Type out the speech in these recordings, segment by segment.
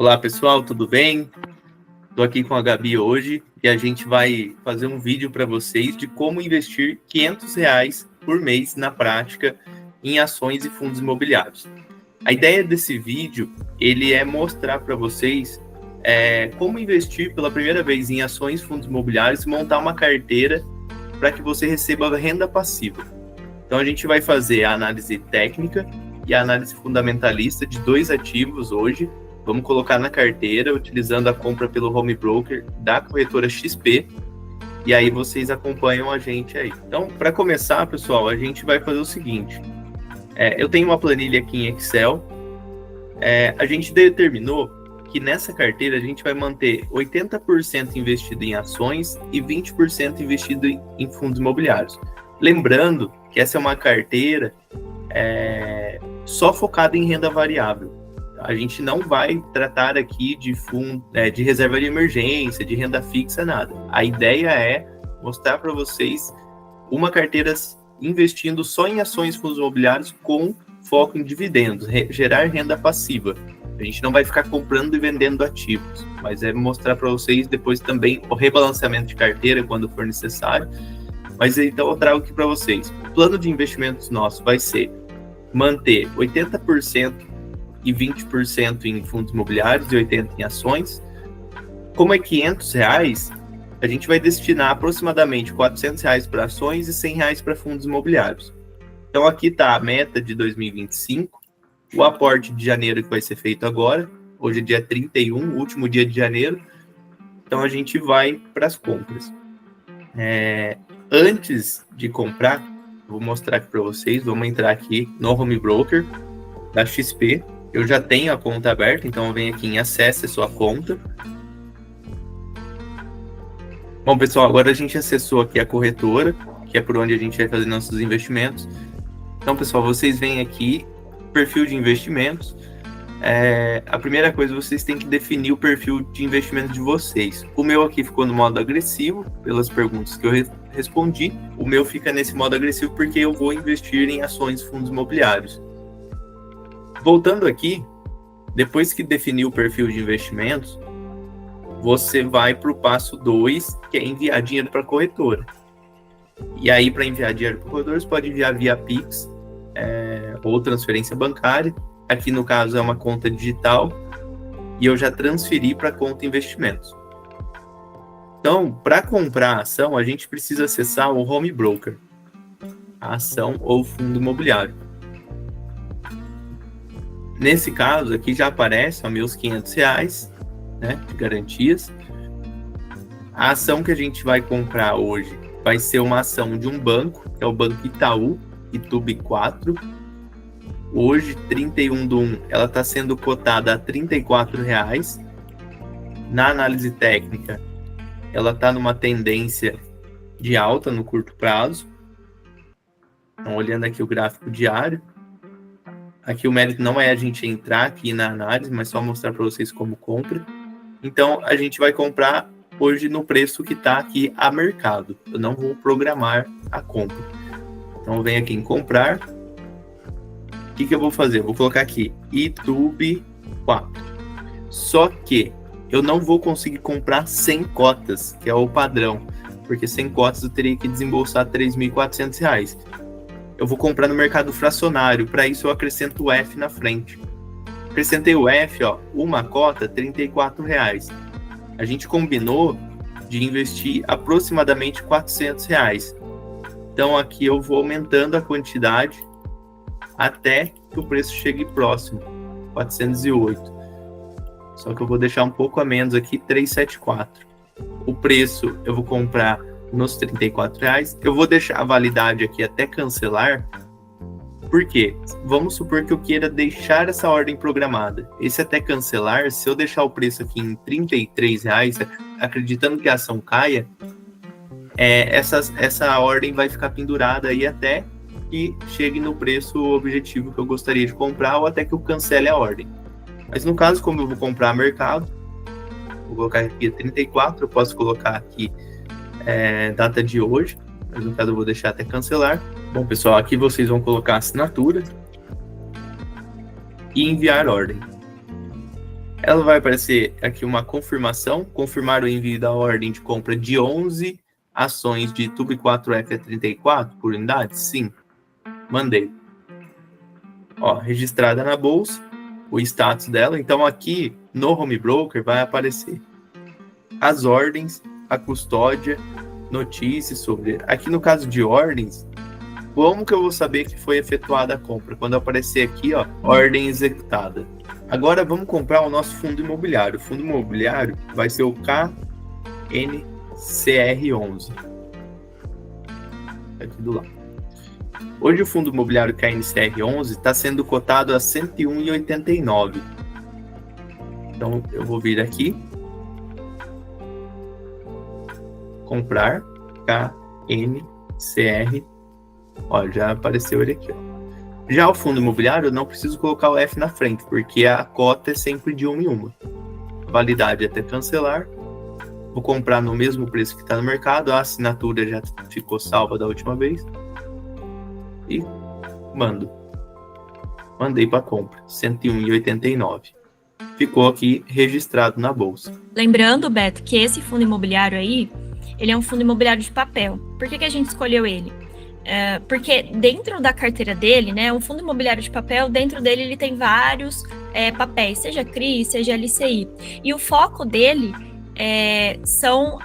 Olá pessoal, tudo bem? Estou aqui com a Gabi hoje e a gente vai fazer um vídeo para vocês de como investir R$ 500 por mês na prática em ações e fundos imobiliários. A ideia desse vídeo ele é mostrar para vocês como investir pela primeira vez em ações e fundos imobiliários e montar uma carteira para que você receba renda passiva. Então a gente vai fazer a análise técnica e a análise fundamentalista de 2 ativos hoje. Vamos colocar na carteira, utilizando a compra pelo home broker da corretora XP. E aí vocês acompanham a gente aí. Então, para começar, pessoal, a gente vai fazer o seguinte. Eu tenho uma planilha aqui em Excel. A gente determinou que nessa carteira a gente vai manter 80% investido em ações e 20% investido em fundos imobiliários. Lembrando que essa é uma carteira só focada em renda variável. A gente não vai tratar aqui de fundo, de reserva de emergência, de renda fixa, nada. A ideia é mostrar para vocês uma carteira investindo só em ações e fundos imobiliários com foco em dividendos, gerar renda passiva. A gente não vai ficar comprando e vendendo ativos, mas é mostrar para vocês depois também o rebalanceamento de carteira quando for necessário. Mas então eu trago aqui para vocês. O plano de investimentos nosso vai ser manter 80% e 20% em fundos imobiliários e 80% em ações. Como é R$500, a gente vai destinar aproximadamente R$400 para ações e R$100 para fundos imobiliários. Então aqui está a meta de 2025, o aporte de janeiro que vai ser feito agora. Hoje é dia 31, último dia de janeiro. Então a gente vai para as compras. Antes de comprar, vou mostrar aqui para vocês. Vamos entrar aqui no home broker da XP. Eu já tenho a conta aberta, então eu venho aqui em acesse a sua conta. Bom, pessoal, agora a gente acessou aqui a corretora, que é por onde a gente vai fazer nossos investimentos. Então, pessoal, vocês vêm aqui, perfil de investimentos. A primeira coisa, vocês têm que definir o perfil de investimento de vocês. O meu aqui ficou no modo agressivo, pelas perguntas que eu respondi. O meu fica nesse modo agressivo porque eu vou investir em ações e fundos imobiliários. Voltando aqui, depois que definir o perfil de investimentos, você vai para o passo 2, que é enviar dinheiro para a corretora. E aí, para enviar dinheiro para a corretora, você pode enviar via Pix ou transferência bancária. Aqui, no caso, é uma conta digital e eu já transferi para a conta investimentos. Então, para comprar a ação, a gente precisa acessar o home broker, a ação ou fundo imobiliário. Nesse caso, aqui já aparece meus R$500, né, de garantias. A ação que a gente vai comprar hoje vai ser uma ação de um banco, que é o Banco Itaú, ITUB4. Hoje, 31/1, ela está sendo cotada a R$34. Na análise técnica, ela está numa tendência de alta no curto prazo. Então, olhando aqui o gráfico diário, aqui o mérito não é a gente entrar aqui na análise, mas só mostrar para vocês como compra. Então, a gente vai comprar hoje no preço que está aqui a mercado. Eu não vou programar a compra. Então, eu venho aqui em comprar. O que eu vou fazer? Eu vou colocar aqui ITUB4. Só que eu não vou conseguir comprar 100 cotas, que é o padrão. Porque 100 cotas eu teria que desembolsar R$3.400. Eu vou comprar no mercado fracionário. Para isso, eu acrescento o F na frente. Acrescentei o F, uma cota, R$34. A gente combinou de investir aproximadamente R$400. Então, aqui eu vou aumentando a quantidade até que o preço chegue próximo, 408. Só que eu vou deixar um pouco a menos aqui, 374. O preço eu vou comprar nos R$34. Eu vou deixar a validade aqui até cancelar. Por quê? Vamos supor que eu queira deixar essa ordem programada. Esse até cancelar, se eu deixar o preço aqui em R$33, acreditando que a ação caia, essa ordem vai ficar pendurada aí até que chegue no preço objetivo que eu gostaria de comprar ou até que eu cancele a ordem. Mas no caso, como eu vou comprar a mercado, vou colocar aqui 34, eu posso colocar aqui data de hoje, mas no caso eu vou deixar até cancelar. Bom, pessoal, aqui vocês vão colocar a assinatura e enviar ordem. Ela vai aparecer aqui uma confirmação, confirmar o envio da ordem de compra de 11 ações de Tube 4F34 por unidade? Sim, mandei. Ó, registrada na bolsa, o status dela. Então aqui no Home Broker vai aparecer as ordens, a custódia, notícias sobre. Aqui no caso de ordens, como que eu vou saber que foi efetuada a compra? Quando aparecer aqui, ó, ordem executada. Agora vamos comprar o nosso fundo imobiliário. O fundo imobiliário vai ser o KNCR11. Aqui do lado. Hoje o fundo imobiliário KNCR11 está sendo cotado a 101,89. Então eu vou vir aqui, comprar KNCR. Ó, já apareceu ele aqui, ó. Já o fundo imobiliário, eu não preciso colocar o F na frente, porque a cota é sempre de uma em uma. Validade até cancelar. Vou comprar no mesmo preço que está no mercado. A assinatura já ficou salva da última vez. E mando. Mandei para compra. 101,89. Ficou aqui registrado na bolsa. Lembrando, Beto, que esse fundo imobiliário aí, ele é um fundo imobiliário de papel. Por que a gente escolheu ele? Porque dentro da carteira dele, né, um fundo imobiliário de papel, dentro dele ele tem vários papéis, seja CRI, seja LCI. E o foco dele são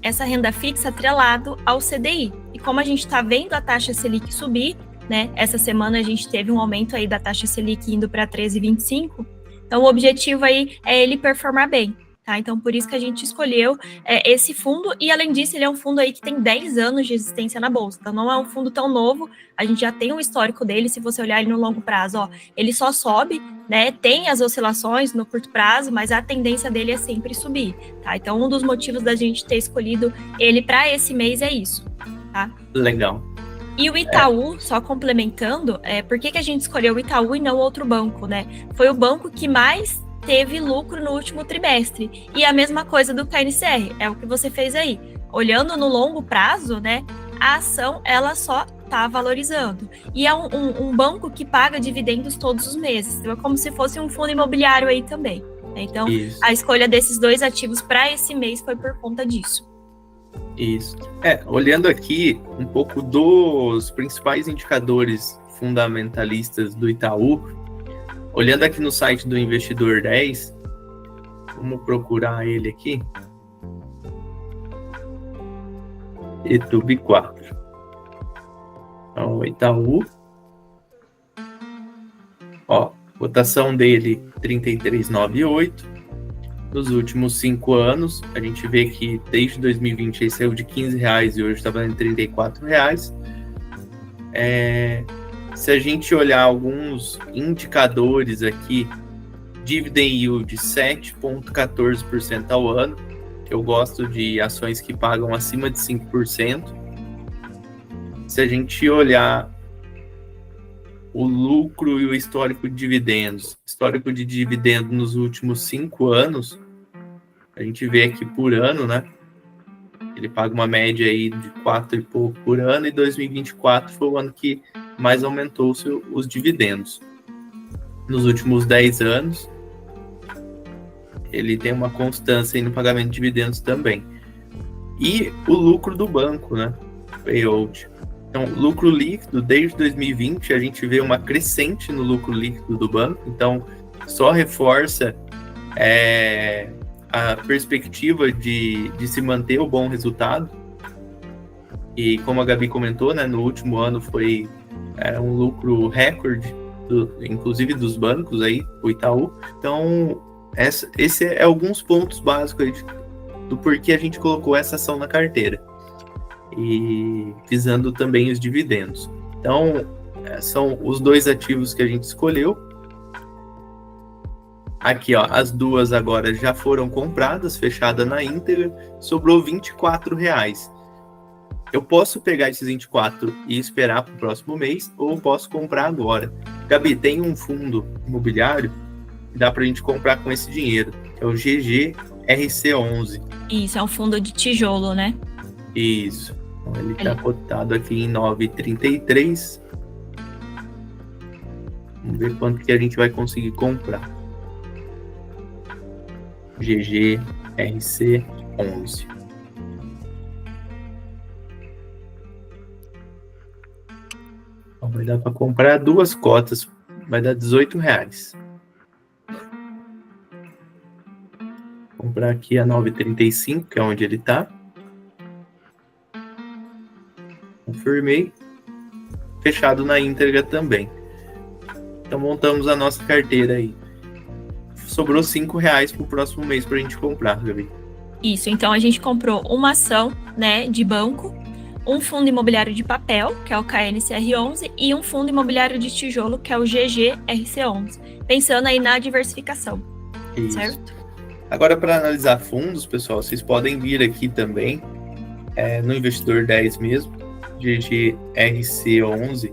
essa renda fixa atrelado ao CDI. E como a gente está vendo a taxa Selic subir, né, essa semana a gente teve um aumento aí da taxa Selic indo para 13,25, então o objetivo aí é ele performar bem. Tá? Então, por isso que a gente escolheu esse fundo, e além disso, ele é um fundo aí que tem 10 anos de existência na Bolsa, então não é um fundo tão novo, a gente já tem um histórico dele, se você olhar ele no longo prazo, ó, ele só sobe, né, tem as oscilações no curto prazo, mas a tendência dele é sempre subir, tá? Então, um dos motivos da gente ter escolhido ele para esse mês é isso, tá? Legal. E o Itaú, só complementando, por que a gente escolheu o Itaú e não outro banco, né? Foi o banco que mais teve lucro no último trimestre. E a mesma coisa do KNCR, é o que você fez aí. Olhando no longo prazo, né, a ação ela só está valorizando. E é um banco que paga dividendos todos os meses. Então é como se fosse um fundo imobiliário aí também. Então, isso. A escolha desses dois ativos para esse mês foi por conta disso. Isso. Olhando aqui um pouco dos principais indicadores fundamentalistas do Itaú, olhando aqui no site do Investidor 10, vamos procurar ele aqui. Etub 4. Então, Itaú. Ó, cotação dele 33,98. Nos últimos 5 anos, a gente vê que desde 2020 ele saiu de R$15 e hoje está valendo R$34. Se a gente olhar alguns indicadores aqui, dividend yield 7,14% ao ano. Eu gosto de ações que pagam acima de 5%. Se a gente olhar o lucro e o histórico de dividendos, histórico de dividendo nos últimos 5 anos, a gente vê aqui por ano, né? Ele paga uma média aí de 4 e pouco por ano, e 2024 foi o ano que mais aumentou os dividendos. Nos últimos 10 anos, ele tem uma constância aí no pagamento de dividendos também. E o lucro do banco, né? Payout. Então, lucro líquido, desde 2020, a gente vê uma crescente no lucro líquido do banco. Então, só reforça a perspectiva de se manter o bom resultado. E como a Gabi comentou, né, no último ano foi um lucro recorde, inclusive dos bancos aí, o Itaú. Então, esse é alguns pontos básicos aí do porquê a gente colocou essa ação na carteira. E visando também os dividendos. Então, são os dois ativos que a gente escolheu. Aqui, ó, as duas agora já foram compradas, fechada na íntegra, sobrou R$24. Eu posso pegar esses 24 e esperar para o próximo mês, ou posso comprar agora. Gabi, tem um fundo imobiliário que dá para a gente comprar com esse dinheiro, que é o GGRC11. Isso, é um fundo de tijolo, né? Isso. Então, ele está cotado aqui em 9,33. Vamos ver quanto que a gente vai conseguir comprar. GGRC11. Então, vai dar para comprar 2 cotas, vai dar R$18. Vou comprar aqui a 9,35, que é onde ele está. Confirmei. Fechado na íntegra também. Então montamos a nossa carteira aí. Sobrou R$5 para o próximo mês para a gente comprar, Gabi. Isso, então a gente comprou uma ação, né, de banco, um fundo imobiliário de papel, que é o KNCR11, e um fundo imobiliário de tijolo, que é o GGRC11. Pensando aí na diversificação, Isso. Certo? Agora, para analisar fundos, pessoal, vocês podem vir aqui também, no Investidor 10 mesmo, GGRC11,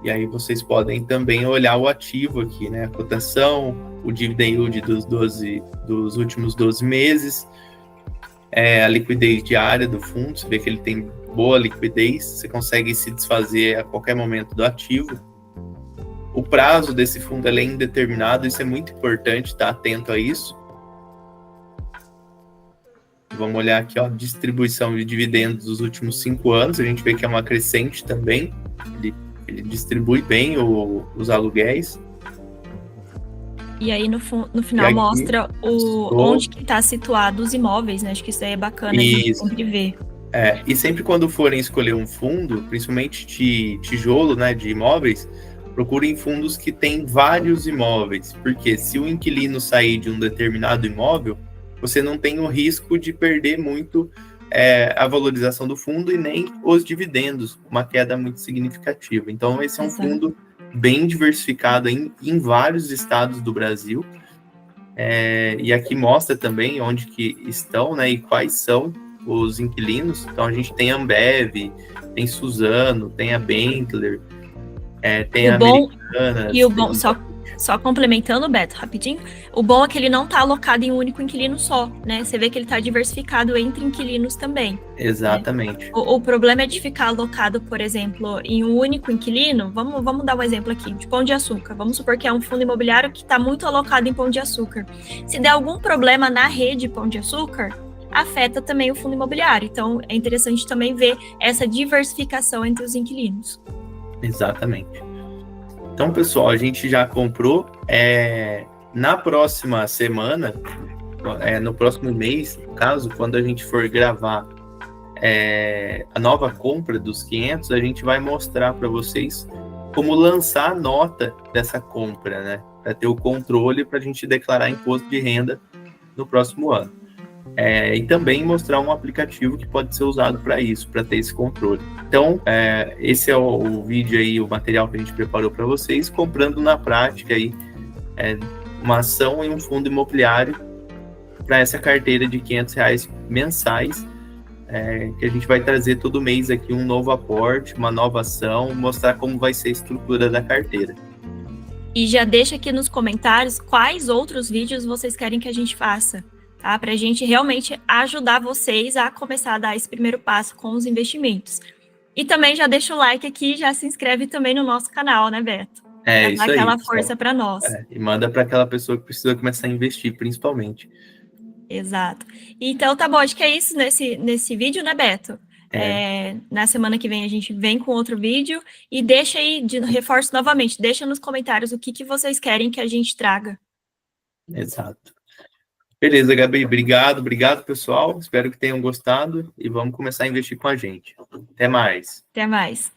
e aí vocês podem também olhar o ativo aqui, né? A cotação, o dividend yield dos últimos 12 meses, a liquidez diária do fundo, você vê que ele tem boa liquidez, você consegue se desfazer a qualquer momento do ativo. O prazo desse fundo é indeterminado, isso é muito importante, estar atento a isso. Vamos olhar aqui, ó, distribuição de dividendos dos últimos 5 anos, a gente vê que é uma crescente também, ele distribui bem os aluguéis. E aí no final aqui, mostra onde que está situado os imóveis, né? Acho que isso aí é bacana de sempre ver. E sempre quando forem escolher um fundo, principalmente de tijolo, né, de imóveis, procurem fundos que têm vários imóveis, porque se o inquilino sair de um determinado imóvel, você não tem o risco de perder muito a valorização do fundo e nem os dividendos, uma queda muito significativa. Então, esse é um fundo bem diversificado em vários estados do Brasil. E aqui mostra também onde que estão, né, e quais são os inquilinos. Então, a gente tem a Ambev, tem Suzano, tem a Benteler, tem a Americanas. E o bom, só complementando, Beto, rapidinho, o bom é que ele não está alocado em um único inquilino só, né? Você vê que ele está diversificado entre inquilinos também. Exatamente. Né? O problema é de ficar alocado, por exemplo, em um único inquilino. Vamos dar um exemplo aqui, de Pão de Açúcar. Vamos supor que é um fundo imobiliário que está muito alocado em Pão de Açúcar. Se der algum problema na rede Pão de Açúcar, afeta também o fundo imobiliário. Então, é interessante também ver essa diversificação entre os inquilinos. Exatamente. Então, pessoal, a gente já comprou. Na próxima semana, no próximo mês, no caso, quando a gente for gravar a nova compra dos 500, a gente vai mostrar para vocês como lançar a nota dessa compra, né? Para ter o controle para a gente declarar imposto de renda no próximo ano. E também mostrar um aplicativo que pode ser usado para isso, para ter esse controle. Então, esse é o vídeo aí, o material que a gente preparou para vocês, comprando na prática aí uma ação em um fundo imobiliário para essa carteira de R$500 mensais, que a gente vai trazer todo mês aqui um novo aporte, uma nova ação, mostrar como vai ser a estrutura da carteira. E já deixa aqui nos comentários quais outros vídeos vocês querem que a gente faça. Tá? Para a gente realmente ajudar vocês a começar a dar esse primeiro passo com os investimentos. E também já deixa o like aqui, já se inscreve também no nosso canal, né, Beto? Isso aí. Dá aquela força para nós. E manda para aquela pessoa que precisa começar a investir, principalmente. Exato. Então tá bom, acho que é isso nesse vídeo, né, Beto? Na semana que vem a gente vem com outro vídeo e deixa aí, reforço novamente, deixa nos comentários o que vocês querem que a gente traga. Exato. Beleza, Gabi, obrigado, pessoal. Espero que tenham gostado e vamos começar a investir com a gente. Até mais. Até mais.